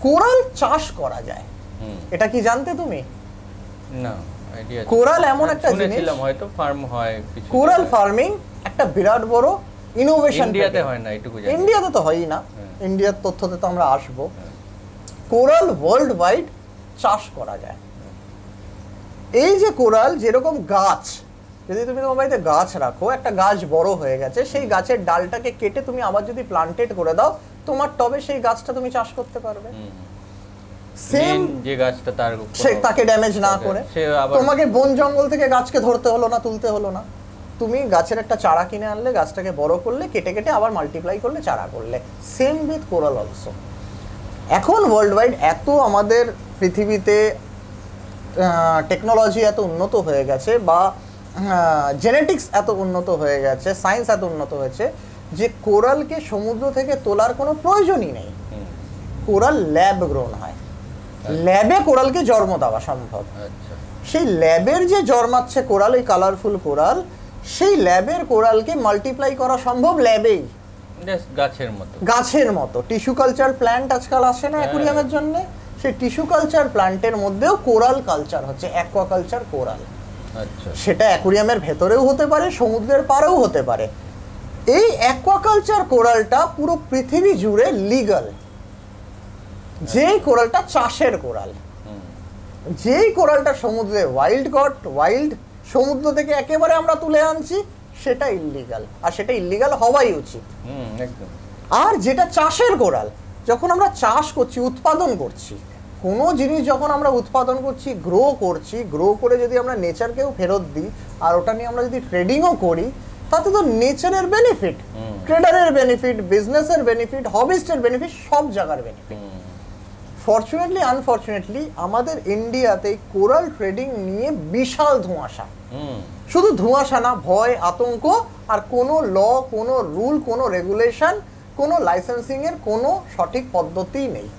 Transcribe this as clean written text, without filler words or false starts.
Coral চাষ করা যায়। এটা কি জানতে তুমি? না আইডিয়া। কোরাল এমন একটা জিনিস, শুনেছিলাম হয়তো ফার্ম হয় কিছু। কোরাল ফার্মিং একটা বিরাট বড় ইনোভেশন। ইন্ডিয়াতে হয় না এটুকু জানি। ইন্ডিয়াতে তো হয়ই না, ইন্ডিয়ার তথ্যতে তো আমরা আসবো। কোরাল ওয়ার্ল্ড ওয়াইড চাষ করা যায়। এই যে কোরাল, যেরকম গাছ, যদি তুমি তোমার বাড়িতে গাছ রাখো, একটা গাছ বড় হয়ে গেছে, সেই গাছের ডালটাকে কেটে তুমি আবার যদি প্লান্টেড করে দাও, তোমার টবে সেই গাছটা তুমি চাষ করতে পারবে। সেম যে গাছটা তার তাকে ড্যামেজ না করে। তোমাকে বন জঙ্গল থেকে গাছকে ধরতে হলো না, তুলতে হলো না। তুমি গাছের একটা চারা কিনে আনলে, গাছটাকে বড় করলে, কেটে কেটে আবার মাল্টিপ্লাই করলে, চারা করলে। Same with coral also. এখন ওয়ার্ল্ড ওয়াইড এত আমাদের পৃথিবীতে টেকনোলজি এত উন্নত হয়ে গেছে, বা জেনেটিক্স এত উন্নত হয়ে গেছে, সায়েন্স এত উন্নত হয়েছে, যে কোরালকে সমুদ্র থেকে তোলার কোনো প্রয়োজনই নেই। কোরাল ল্যাব গ্রোন হয়, ল্যাবে কোরালকে জন্ম দেওয়া সম্ভব। সেই ল্যাবের যে জন্মাচ্ছে কোরাল, এই কালারফুল কোরাল, সেই ল্যাবের কোরালকে মাল্টিপ্লাই করা সম্ভব ল্যাবেই, গাছের মতো। টিস্যু কালচার প্ল্যান্ট আজকাল আসে না অ্যাকুরিয়ামের জন্য, সেই টিস্যু কালচার প্ল্যান্টের মধ্যেও কোরাল কালচার হচ্ছে, অ্যাকোয়াকালচার কোরাল। সেটা অ্যাকুরিয়ামের ভেতরেও হতে পারে, সমুদ্রের পাড়েও হতে পারে। এই অ্যাকোয়াকালচার কোরালটা পুরো পৃথিবী জুড়ে লিগ্যাল। যেই কোরালটা চাষের কোরাল, যেই কোরালটা সমুদ্রে ওয়াইল্ড সমুদ্র থেকে একেবারে আমরা তুলে আনছি, সেটা ইল্লিগাল, আর সেটা ইল্লিগাল হওয়াই উচিত। আর যেটা চাষের কোরাল, যখন আমরা চাষ করছি, উৎপাদন করছি, কোনো জিনিস যখন আমরা উৎপাদন করছি, গ্রো করে যদি আমরা নেচারকেও ফেরত দিই, আর ওটা নিয়ে আমরা যদি ট্রেডিংও করি, তাতে তো নেচারের বেনিফিট, ট্রেডারের বেনিফিট, বিজনেসের বেনিফিট, হবিস্টের বেনিফিট, সব জায়গার বেনিফিট। ফরচুনেটলি আনফরচুনেটলি আমাদের ইন্ডিয়াতে কোরাল ট্রেডিং নিয়ে বিশাল ধোঁয়াশা। শুধু ধোঁয়াশা না, ভয়, আতঙ্ক, আর কোনো কোনো রুল, কোনো রেগুলেশন, কোনো লাইসেন্সিং এর কোনো সঠিক পদ্ধতি নেই।